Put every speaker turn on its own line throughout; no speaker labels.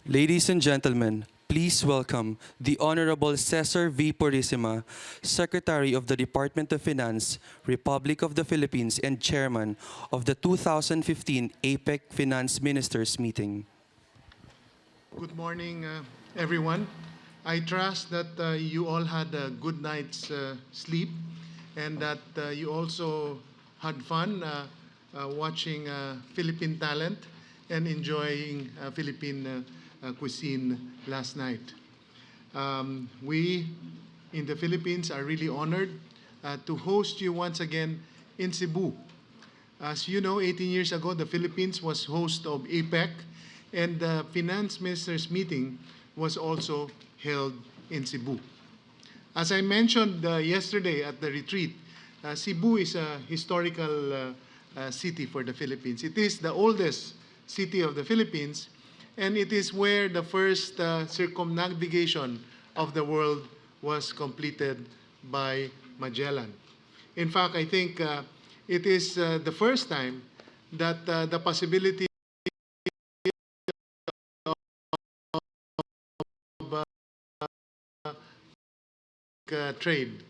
Ladies and gentlemen, please welcome the Honorable Cesar V. Purisima, Secretary of the Department of Finance, Republic of the Philippines, and Chairman of the 2015 APEC Finance Ministers Meeting.
Good morning, everyone. I trust that you all had a good night's sleep and that you also had fun watching Philippine talent and enjoying Philippine cuisine last night. We in the Philippines are really honored to host you once again in Cebu. As you know, 18 years ago, the Philippines was host of APEC, and the finance ministers meeting was also held in Cebu. As I mentioned yesterday at the retreat, Cebu is a historical city for the Philippines. It is the oldest city of the Philippines, and it is where the first circumnavigation of the world was completed by Magellan. In fact, I think it is the first time that the possibility trade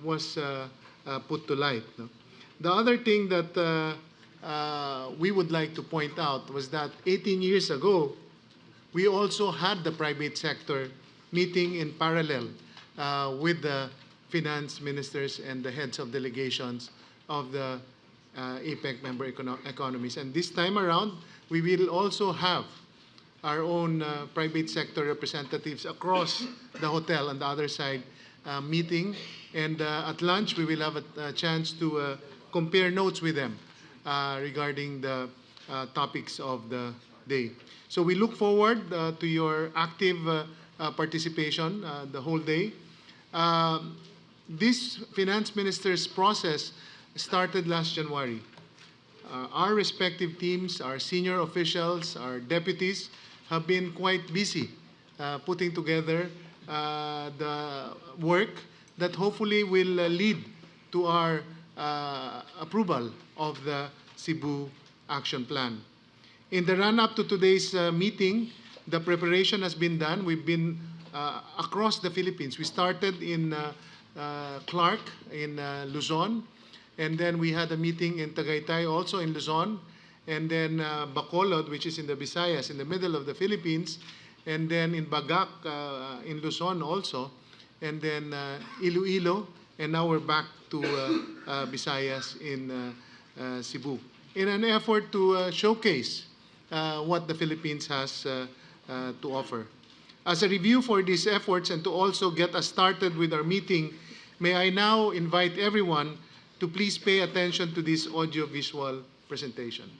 was put to light. No? The other thing that we would like to point out was that 18 years ago, we also had the private sector meeting in parallel with the finance ministers and the heads of delegations of the APEC member economies. And this time around, we will also have our own private sector representatives across the hotel on the other side meeting. And at lunch, we will have a chance to compare notes with them regarding the topics of the day. So we look forward to your active participation the whole day. This finance minister's process started last January. Our respective teams, our senior officials, our deputies have been quite busy putting together the work that hopefully will lead to our approval of the Cebu Action Plan. In the run-up to today's meeting, the preparation has been done. We've been across the Philippines. We started in Clark in Luzon, and then we had a meeting in Tagaytay, also in Luzon, and then Bacolod, which is in the Visayas, in the middle of the Philippines, and then in Bagak, in Luzon also, and then Iloilo, and now we're back to Visayas in Cebu, in an effort to showcase what the Philippines has to offer. As a review for these efforts and to also get us started with our meeting, may I now invite everyone to please pay attention to this audio-visual presentation.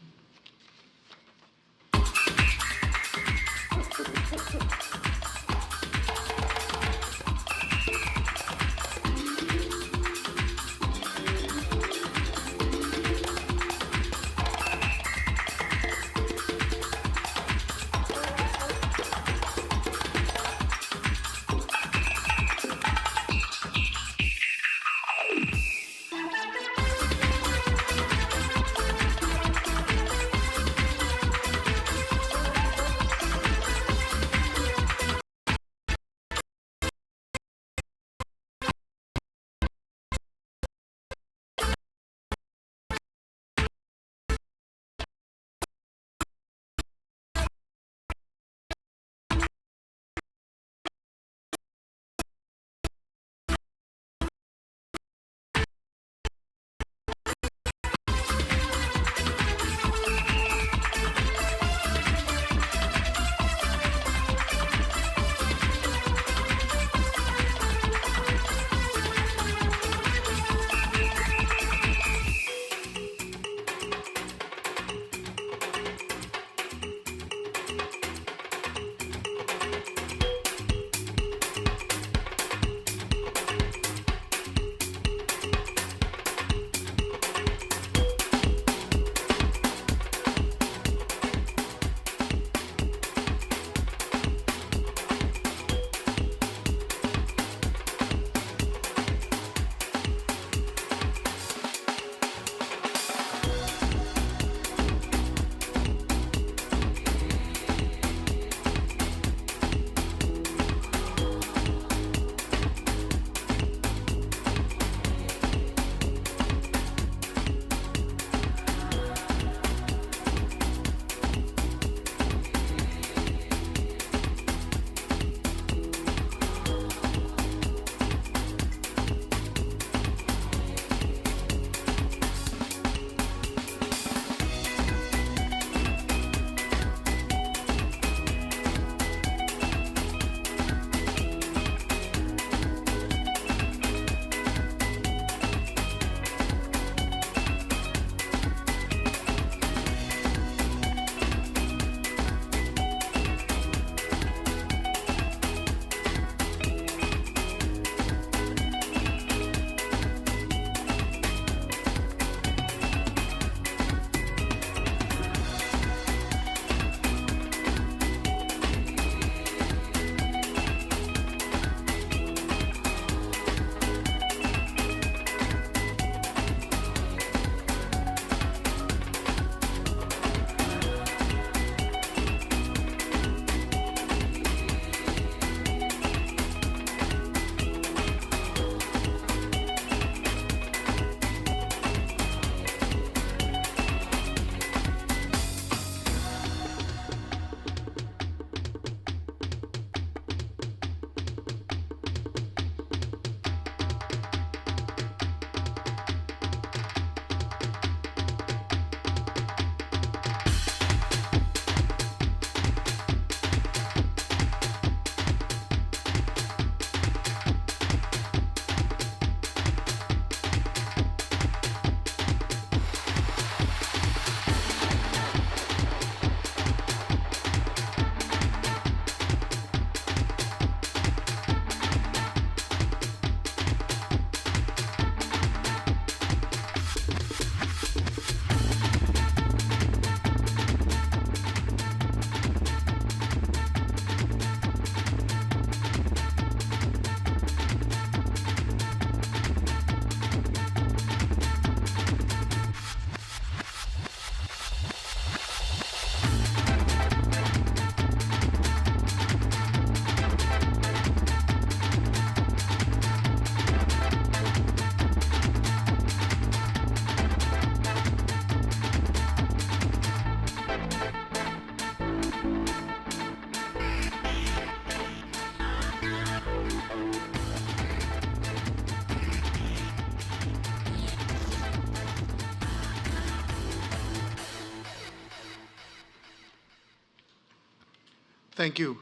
Thank you.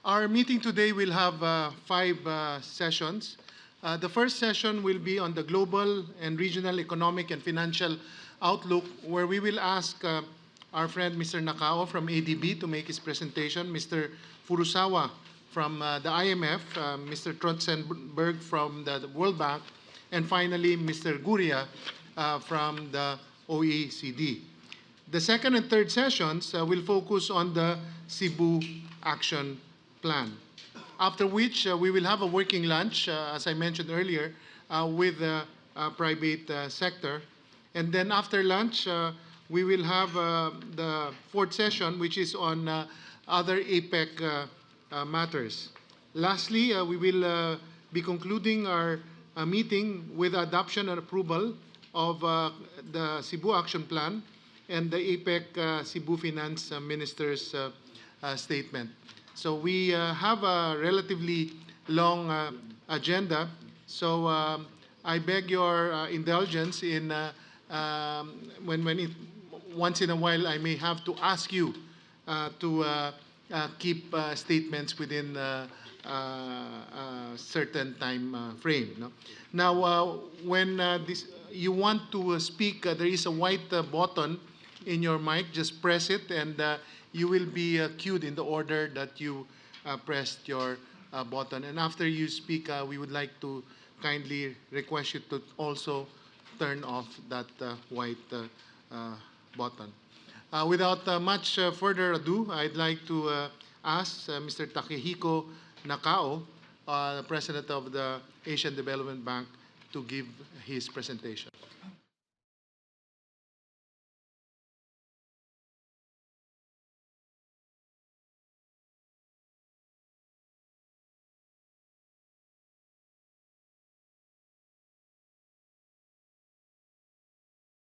Our meeting today will have five sessions. The first session will be on the global and regional economic and financial outlook, where we will ask our friend Mr. Nakao from ADB to make his presentation, Mr. Furusawa from the IMF, Mr. Trotzenberg from the World Bank, and finally Mr. Guria from the OECD. The second and third sessions will focus on the Cebu Action Plan. After which, we will have a working lunch, as I mentioned earlier, with the private sector. And then after lunch, we will have the fourth session, which is on other APEC matters. Lastly, we will be concluding our meeting with adoption and approval of the Cebu Action Plan and the APEC Cebu Finance Minister's statement. So we have a relatively long agenda. So I beg your indulgence in once in a while I may have to ask you to keep statements within certain time frame. No? Now, when you want to speak, there is a white button in your mic. Just press it, and you will be queued in the order that you pressed your button. And after you speak, we would like to kindly request you to also turn off that white button. Without much further ado, I'd like to ask Mr. Takehiko Nakao, the President of the Asian Development Bank, to give his presentation.